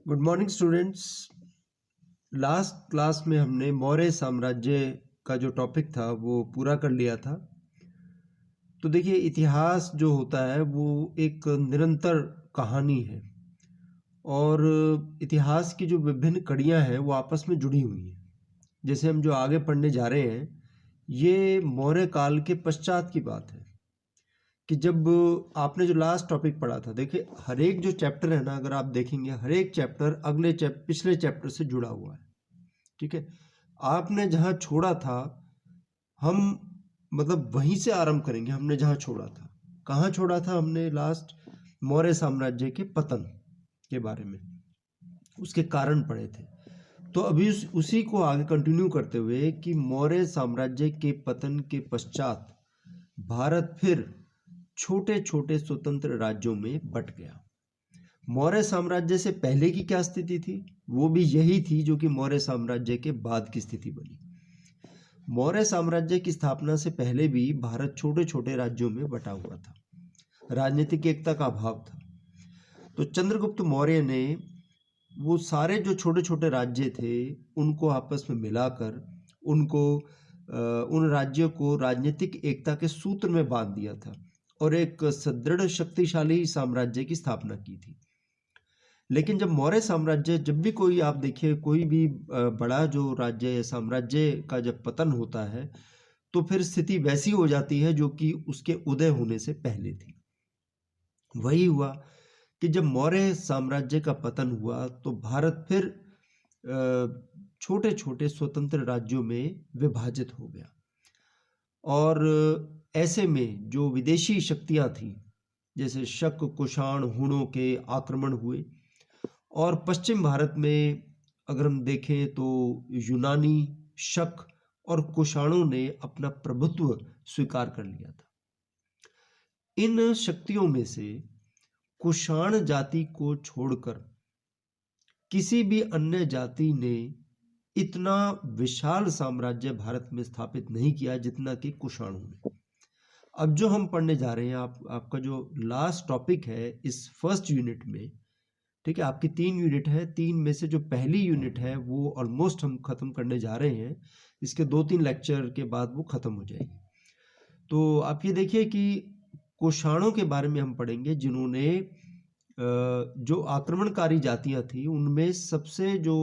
Good morning students. Last class में हमने मौर्य साम्राज्य का जो टॉपिक था वो पूरा कर लिया था। तो देखिए, इतिहास जो होता है वो एक निरंतर कहानी है और इतिहास की जो विभिन्न कड़ियां हैं वो आपस में जुड़ी हुई हैं। जैसे हम जो आगे पढ़ने जा रहे हैं ये मौर्य काल के पश्चात की बात है कि जब आपने जो लास्ट टॉपिक पढ़ा था, देखिए हर एक जो चैप्टर है ना, अगर आप देखेंगे हर एक चैप्टर पिछले चैप्टर से जुड़ा हुआ है। ठीक है, आपने जहां छोड़ा था हम मतलब वहीं से आरंभ करेंगे। हमने जहां छोड़ा था, कहाँ छोड़ा था हमने लास्ट? मौर्य साम्राज्य के पतन के बारे में, उसके कारण पढ़े थे। तो अभी उसी को आगे कंटिन्यू करते हुए कि मौर्य साम्राज्य के पतन के पश्चात भारत फिर छोटे छोटे स्वतंत्र राज्यों में बट गया। मौर्य साम्राज्य से पहले की क्या स्थिति थी, वो भी यही थी जो कि मौर्य साम्राज्य के बाद की स्थिति बनी। मौर्य साम्राज्य की स्थापना से पहले भी भारत छोटे छोटे राज्यों में बटा हुआ था, राजनीतिक एकता का अभाव था। तो चंद्रगुप्त मौर्य ने वो सारे जो छोटे छोटे राज्य थे उनको आपस में मिलाकर उन राज्यों को राजनीतिक एकता के सूत्र में बांध दिया था और एक सुदृढ़ शक्तिशाली साम्राज्य की स्थापना की थी। लेकिन जब मौर्य साम्राज्य, जब भी कोई आप देखिए कोई भी बड़ा जो राज्य या साम्राज्य का जब पतन होता है तो फिर स्थिति वैसी हो जाती है जो कि उसके उदय होने से पहले थी। वही हुआ कि जब मौर्य साम्राज्य का पतन हुआ तो भारत फिर छोटे छोटे स्वतंत्र राज्यों में विभाजित हो गया और ऐसे में जो विदेशी शक्तियां थी जैसे शक, कुषाण, हुणों के आक्रमण हुए और पश्चिम भारत में अगर हम देखें तो यूनानी, शक और कुषाणों ने अपना प्रभुत्व स्वीकार कर लिया था। इन शक्तियों में से कुषाण जाति को छोड़कर किसी भी अन्य जाति ने इतना विशाल साम्राज्य भारत में स्थापित नहीं किया जितना कि कुषाणों ने। अब जो हम पढ़ने जा रहे हैं, आपका जो लास्ट टॉपिक है इस फर्स्ट यूनिट में, ठीक है, आपकी 3 यूनिट है, 3 में से जो पहली यूनिट है वो ऑलमोस्ट हम खत्म करने जा रहे हैं। इसके 2-3 लेक्चर के बाद वो खत्म हो जाएगी। तो आप ये देखिए कि कुषाणों के बारे में हम पढ़ेंगे जिन्होंने जो आक्रमणकारी जातियां थी उनमें सबसे जो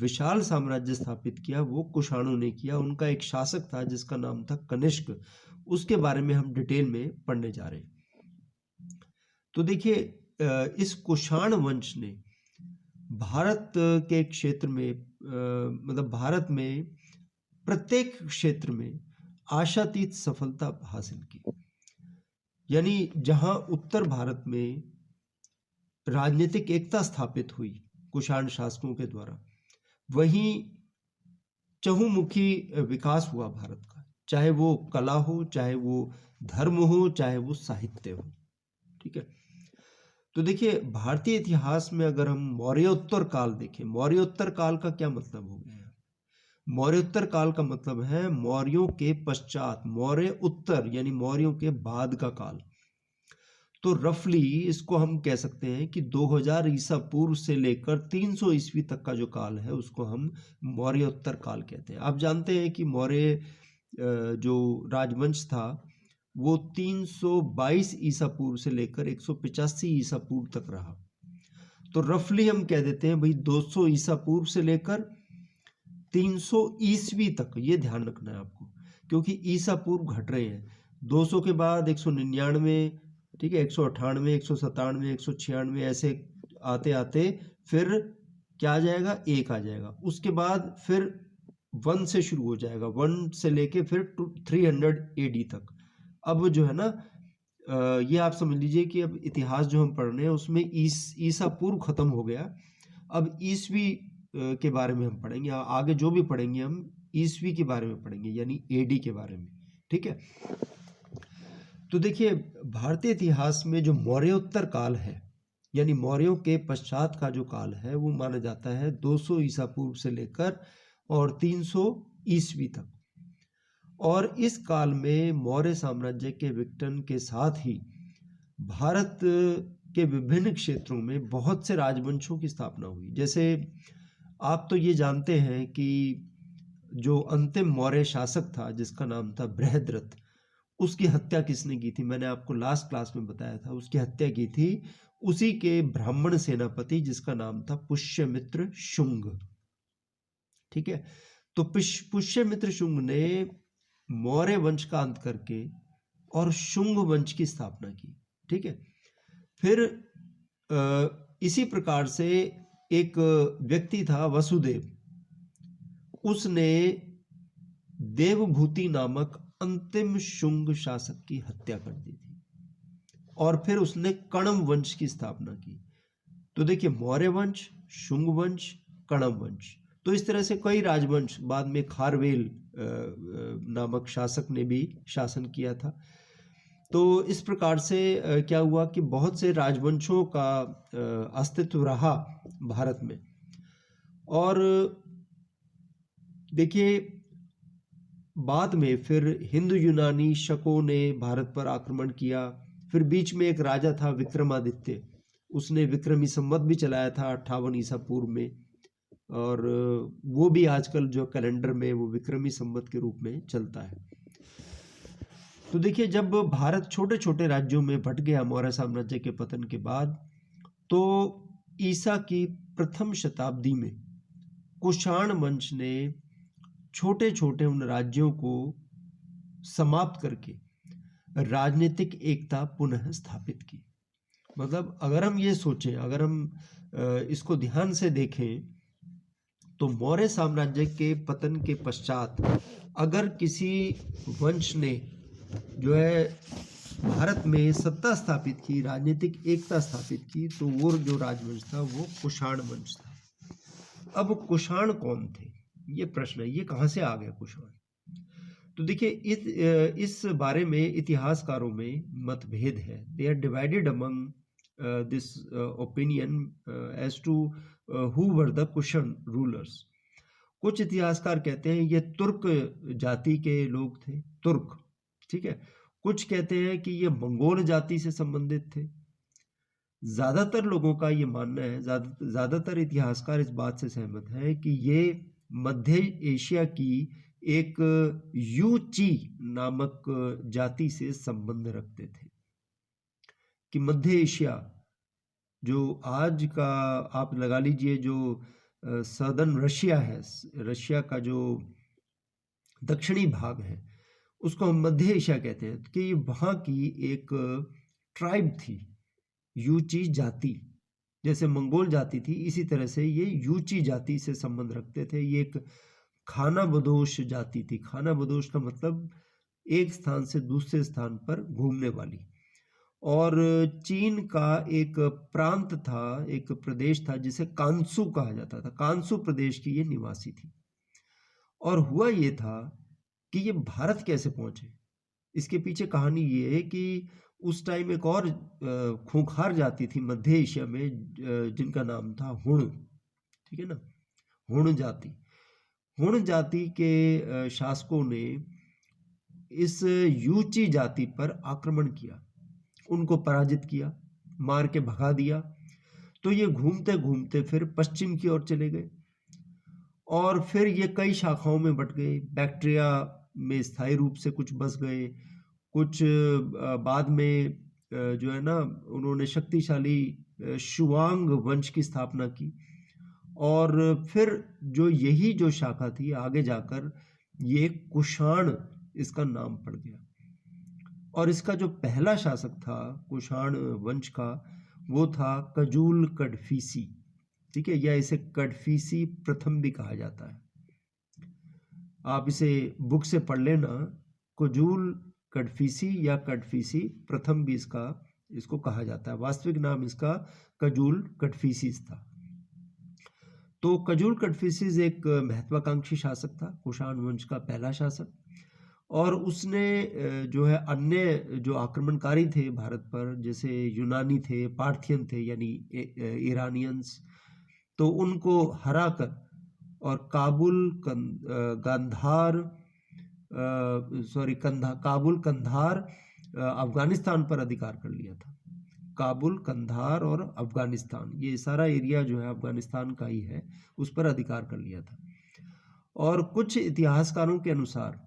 विशाल साम्राज्य स्थापित किया वो कुषाणों ने किया। उनका एक शासक था जिसका नाम था कनिष्क, उसके बारे में हम डिटेल में पढ़ने जा रहे हैं। तो देखिए, इस कुषाण वंश ने भारत के क्षेत्र में मतलब भारत में प्रत्येक क्षेत्र में आशातीत सफलता हासिल की। यानी जहां उत्तर भारत में राजनीतिक एकता स्थापित हुई कुषाण शासकों के द्वारा, वहीं चहुमुखी विकास हुआ भारत का, चाहे वो कला हो, चाहे वो धर्म हो, चाहे वो साहित्य हो। ठीक है, तो देखिए भारतीय इतिहास में अगर हम मौर्योत्तर काल देखें, मौर्योत्तर काल का क्या मतलब हो गया? मौर्योत्तर काल का मतलब है मौर्यों के पश्चात, मौर्य उत्तर यानी मौर्यों के बाद का काल। तो रफली इसको हम कह सकते हैं कि 2000 ईसा पूर्व से लेकर 300 ईस्वी तक का जो काल है उसको हम मौर्योत्तर काल कहते हैं। आप जानते हैं कि मौर्य जो राजवंश था वो 322 ईसा पूर्व से लेकर 185 ईसा पूर्व तक रहा। तो रफली हम कह देते हैं भाई 200 ईसा पूर्व से लेकर 300 ईस्वी तक। ये ध्यान रखना है आपको, क्योंकि ईसा पूर्व घट रहे हैं। 200 के बाद 199, ठीक है, 198, 197, 196, ऐसे आते आते फिर क्या आ जाएगा, 1 आ जाएगा। उसके बाद फिर 1 से शुरू हो जाएगा, 1 से लेके फिर 300 AD तक। अब जो है ना, ये आप समझ लीजिए कि अब इतिहास जो हम पढ़ रहे हैं उसमें ईसा पूर्व खत्म हो गया। अब ईस्वी के बारे में हम पढ़ेंगे, आगे जो भी पढ़ेंगे हम ईस्वी के बारे में पढ़ेंगे, यानी AD के बारे में। ठीक है, तो देखिए भारतीय इतिहास में जो मौर्योत्तर काल है यानी मौर्यों के पश्चात का जो काल है वो माना जाता है 200 ईसा पूर्व से लेकर और 300 ईस्वी तक। और इस काल में मौर्य साम्राज्य के विघटन के साथ ही भारत के विभिन्न क्षेत्रों में बहुत से राजवंशों की स्थापना हुई। जैसे आप तो ये जानते हैं कि जो अंतिम मौर्य शासक था जिसका नाम था बृहद्रथ, उसकी हत्या किसने की थी? मैंने आपको लास्ट क्लास में बताया था, उसकी हत्या की थी उसी के ब्राह्मण सेनापति जिसका नाम था पुष्यमित्र शुंग। ठीक है, तो पुष्यमित्र शुंग ने मौर्य वंश का अंत करके और शुंग वंश की स्थापना की। ठीक है, फिर इसी प्रकार से एक व्यक्ति था वसुदेव, उसने देवभूति नामक अंतिम शुंग शासक की हत्या कर दी थी और फिर उसने कणव वंश की स्थापना की। तो देखिए, मौर्य वंश, शुंग वंश, कणव वंश, तो इस तरह से कई राजवंश, बाद में खारवेल नामक शासक ने भी शासन किया था। तो इस प्रकार से क्या हुआ कि बहुत से राजवंशों का अस्तित्व रहा भारत में। और देखिए, बाद में फिर हिंदू यूनानी शकों ने भारत पर आक्रमण किया। फिर बीच में एक राजा था विक्रमादित्य, उसने विक्रमी संवत भी चलाया था 58 ईसा पूर्व में, और वो भी आजकल जो कैलेंडर में वो विक्रमी संवत के रूप में चलता है। तो देखिए, जब भारत छोटे छोटे राज्यों में बंट गया मौर्य साम्राज्य के पतन के बाद, तो ईसा की प्रथम शताब्दी में कुषाण वंश ने छोटे छोटे उन राज्यों को समाप्त करके राजनीतिक एकता पुनः स्थापित की। मतलब अगर हम ये सोचें, अगर हम इसको ध्यान से देखें, तो मौर्य साम्राज्य के पतन के पश्चात अगर किसी वंश ने जो है भारत में सत्ता स्थापित की, राजनीतिक एकता स्थापित की, तो वो जो राजवंश था वो कुषाण वंश था। अब कुषाण कौन थे, ये प्रश्न है, ये कहाँ से आ गया कुषाण? तो देखिए, इस बारे में इतिहासकारों में मतभेद है। They are divided among this opinion as to who were the Kushan rulers. कुछ इतिहासकार कहते हैं ये तुर्क जाति के लोग थे, तुर्क। ठीक है, कुछ कहते हैं कि ये मंगोल जाति से संबंधित थे। ज्यादातर लोगों का ये मानना है, ज्यादातर इतिहासकार इस बात से सहमत हैं कि ये मध्य एशिया की एक यूची नामक जाति से संबंध रखते थे। कि मध्य एशिया, जो आज का आप लगा लीजिए जो सदर्न रशिया है, रशिया का जो दक्षिणी भाग है, उसको हम मध्य एशिया कहते हैं, कि वहाँ की एक ट्राइब थी, यूची जाति। जैसे मंगोल जाति थी, इसी तरह से ये यूची जाति से संबंध रखते थे। ये एक खानाबदोश जाति थी। खानाबदोश का मतलब एक स्थान से दूसरे स्थान पर घूमने वाली। और चीन का एक प्रांत था, एक प्रदेश था जिसे कांसू कहा जाता था। कांसू प्रदेश की ये निवासी थी। और हुआ ये था कि ये भारत कैसे पहुंचे, इसके पीछे कहानी ये है कि उस टाइम एक और खूंखार जाति थी मध्य एशिया में, जिनका नाम था हुण। ठीक है ना, हुण जाति। हुण जाति के शासकों ने इस यूची जाति पर आक्रमण किया, उनको पराजित किया, मार के भगा दिया। तो ये घूमते घूमते फिर पश्चिम की ओर चले गए और फिर ये कई शाखाओं में बट गए। बैक्ट्रिया में स्थायी रूप से कुछ बस गए, कुछ बाद में जो है ना, उन्होंने शक्तिशाली शुआंग वंश की स्थापना की। और फिर जो यही जो शाखा थी, आगे जाकर ये कुषाण इसका नाम पड़ गया। और इसका जो पहला शासक था कुषाण वंश का, वो था कजूल कडफीसी। ठीक है, या इसे कडफीसी प्रथम भी कहा जाता है। आप इसे बुक से पढ़ लेना, कजूल कडफीसी या कडफीसी प्रथम भी इसको कहा जाता है। वास्तविक नाम इसका कजूल कडफीसीस था। तो कजूल कडफीसीस एक महत्वाकांक्षी शासक था, कुषाण वंश का पहला शासक। और उसने जो है अन्य जो आक्रमणकारी थे भारत पर, जैसे यूनानी थे, पार्थियन थे यानी ईरानियंस, तो उनको हराकर और काबुल कंधार अफगानिस्तान पर अधिकार कर लिया था। काबुल, कंधार और अफगानिस्तान, ये सारा एरिया जो है अफगानिस्तान का ही है, उस पर अधिकार कर लिया था। और कुछ इतिहासकारों के अनुसार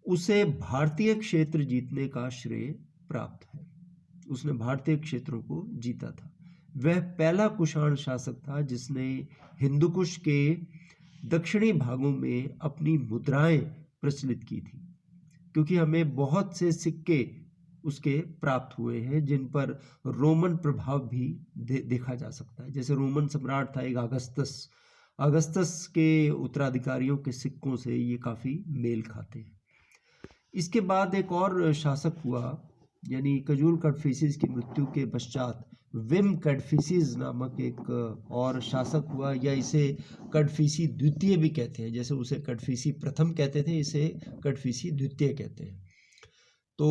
उसे भारतीय क्षेत्र जीतने का श्रेय प्राप्त है। उसने भारतीय क्षेत्रों को जीता था। वह पहला कुषाण शासक था जिसने हिंदुकुश के दक्षिणी भागों में अपनी मुद्राएं प्रचलित की थी, क्योंकि हमें बहुत से सिक्के उसके प्राप्त हुए हैं जिन पर रोमन प्रभाव भी देखा जा सकता है। जैसे रोमन सम्राट था एक अगस्तस के उत्तराधिकारियों के सिक्कों से ये काफ़ी मेल खाते हैं। इसके बाद एक और शासक हुआ, यानी कजूल कड़फिसिस की मृत्यु के पश्चात विम कड़फिसिस नामक एक और शासक हुआ, या इसे कड़फिसी द्वितीय भी कहते हैं। जैसे उसे कड़फिसी प्रथम कहते थे, इसे कड़फिसी द्वितीय कहते हैं। तो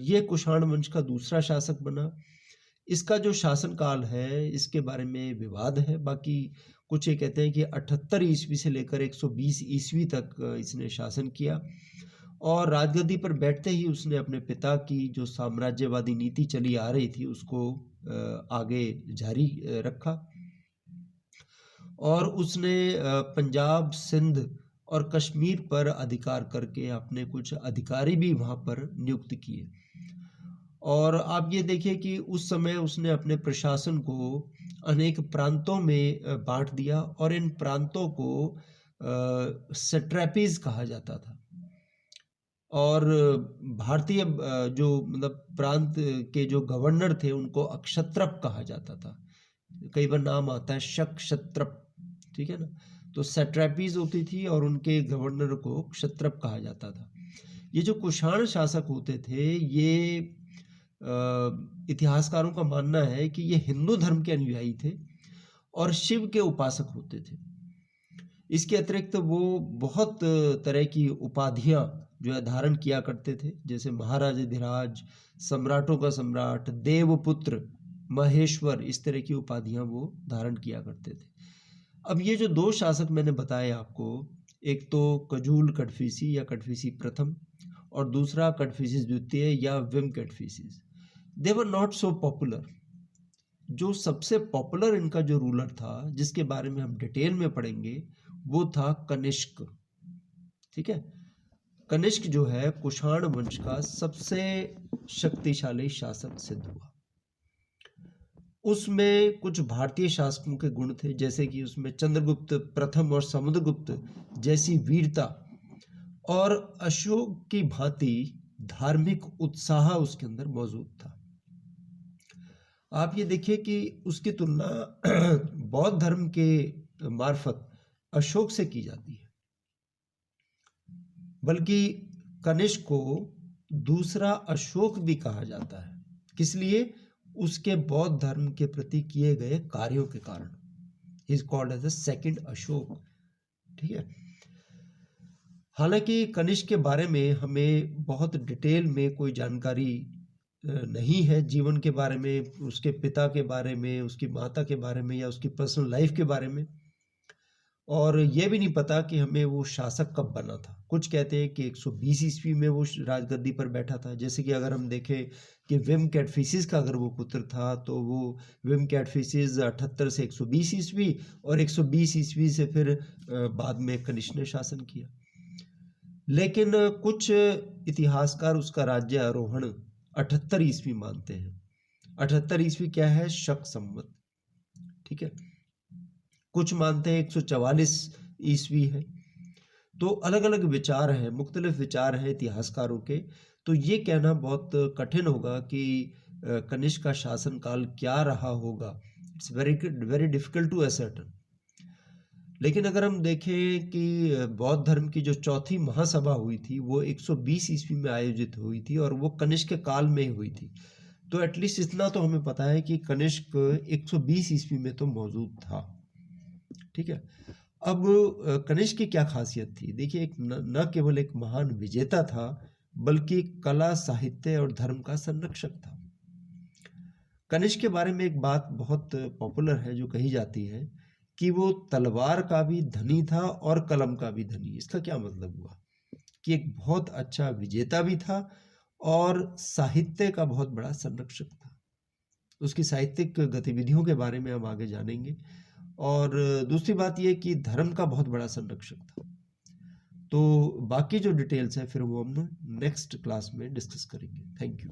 ये कुषाण वंश का दूसरा शासक बना। इसका जो शासनकाल है इसके बारे में विवाद है। बाकी कुछ ये कहते हैं कि 78 ईस्वी से लेकर 120 ईस्वी तक इसने शासन किया, और राजगद्दी पर बैठते ही उसने अपने पिता की जो साम्राज्यवादी नीति चली आ रही थी उसको आगे जारी रखा, और उसने पंजाब, सिंध और कश्मीर पर अधिकार करके अपने कुछ अधिकारी भी वहाँ पर नियुक्त किए। और आप ये देखिए कि उस समय उसने अपने प्रशासन को अनेक प्रांतों में बांट दिया, और इन प्रांतों को सट्रैपीज कहा जाता था। और भारतीय जो मतलब प्रांत के जो गवर्नर थे उनको अक्षत्रप कहा जाता था। कई बार नाम आता है शक क्षत्रप, ठीक है ना। तो सैट्रैपीज होती थी और उनके गवर्नर को क्षत्रप कहा जाता था। ये जो कुषाण शासक होते थे, ये इतिहासकारों का मानना है कि ये हिंदू धर्म के अनुयायी थे और शिव के उपासक होते थे। इसके अतिरिक्त वो बहुत तरह की उपाधियां जो है धारण किया करते थे, जैसे महाराजाधिराज, सम्राटों का सम्राट, देवपुत्र, महेश्वर, इस तरह की उपाधियां वो धारण किया करते थे। अब ये जो दो शासक मैंने बताए आपको, एक तो कजूल कड़फिसी या कड़फिसी प्रथम, और दूसरा कड़फिसी द्वितीय या Vima Kadphises, they were not so popular. जो सबसे पॉपुलर इनका जो रूलर था, जिसके बारे में हम डिटेल में पढ़ेंगे, वो था कनिष्क। ठीक है, कनिष्क जो है कुषाण वंश का सबसे शक्तिशाली शासक सिद्ध हुआ। उसमें कुछ भारतीय शासकों के गुण थे, जैसे कि उसमें चंद्रगुप्त प्रथम और समुद्रगुप्त जैसी वीरता, और अशोक की भांति धार्मिक उत्साह उसके अंदर मौजूद था। आप ये देखिए कि उसकी तुलना बौद्ध धर्म के मार्फत अशोक से की जाती है, बल्कि कनिष्क को दूसरा अशोक भी कहा जाता है। किस लिए? उसके बौद्ध धर्म के प्रति किए गए कार्यों के कारण। He is called as the second Ashoka. ठीक है, हालांकि कनिष्क के बारे में हमें बहुत डिटेल में कोई जानकारी नहीं है, जीवन के बारे में, उसके पिता के बारे में, उसकी माता के बारे में, या उसकी पर्सनल लाइफ के बारे में, और ये भी नहीं पता कि हमें वो शासक कब बना था। कुछ कहते हैं कि 120 ईस्वी में वो राजगद्दी पर बैठा था। जैसे कि अगर हम देखें कि विम कैडफिसिस का अगर वो पुत्र था, तो वो विम कैडफिसिस 78 से 120 ईस्वी, और 120 ईस्वी से फिर बाद में कनिष्क ने शासन किया। लेकिन कुछ इतिहासकार उसका राज्य आरोहण 78 ईस्वी मानते हैं। 78 ईस्वी क्या है? शक संवत। ठीक है, कुछ मानते हैं 144 ईस्वी है। तो अलग अलग विचार हैं, मुख्तलिफ विचार हैं इतिहासकारों के। तो ये कहना बहुत कठिन होगा कि कनिष्क का शासनकाल क्या रहा होगा। It's very difficult to ascertain. लेकिन अगर हम देखें कि बौद्ध धर्म की जो चौथी महासभा हुई थी वो 120 ईस्वी में आयोजित हुई थी, और वो कनिष्क के काल में ही हुई थी। तो एटलीस्ट इतना तो हमें पता है कि कनिष्क 120 ईस्वी में तो मौजूद था। ठीक है, अब कनिष्क की क्या खासियत थी? देखिए, एक न केवल एक महान विजेता था, बल्कि कला, साहित्य और धर्म का संरक्षक था। कनिष्क के बारे में एक बात बहुत पॉपुलर है जो कही जाती है कि वो तलवार का भी धनी था और कलम का भी धनी। इसका क्या मतलब हुआ? कि एक बहुत अच्छा विजेता भी था और साहित्य का बहुत बड़ा संरक्षक था। उसकी साहित्यिक गतिविधियों के बारे में हम आगे जानेंगे। और दूसरी बात ये कि धर्म का बहुत बड़ा संरक्षक था। तो बाकी जो डिटेल्स हैं फिर वो हम नेक्स्ट क्लास में डिस्कस करेंगे। Thank you.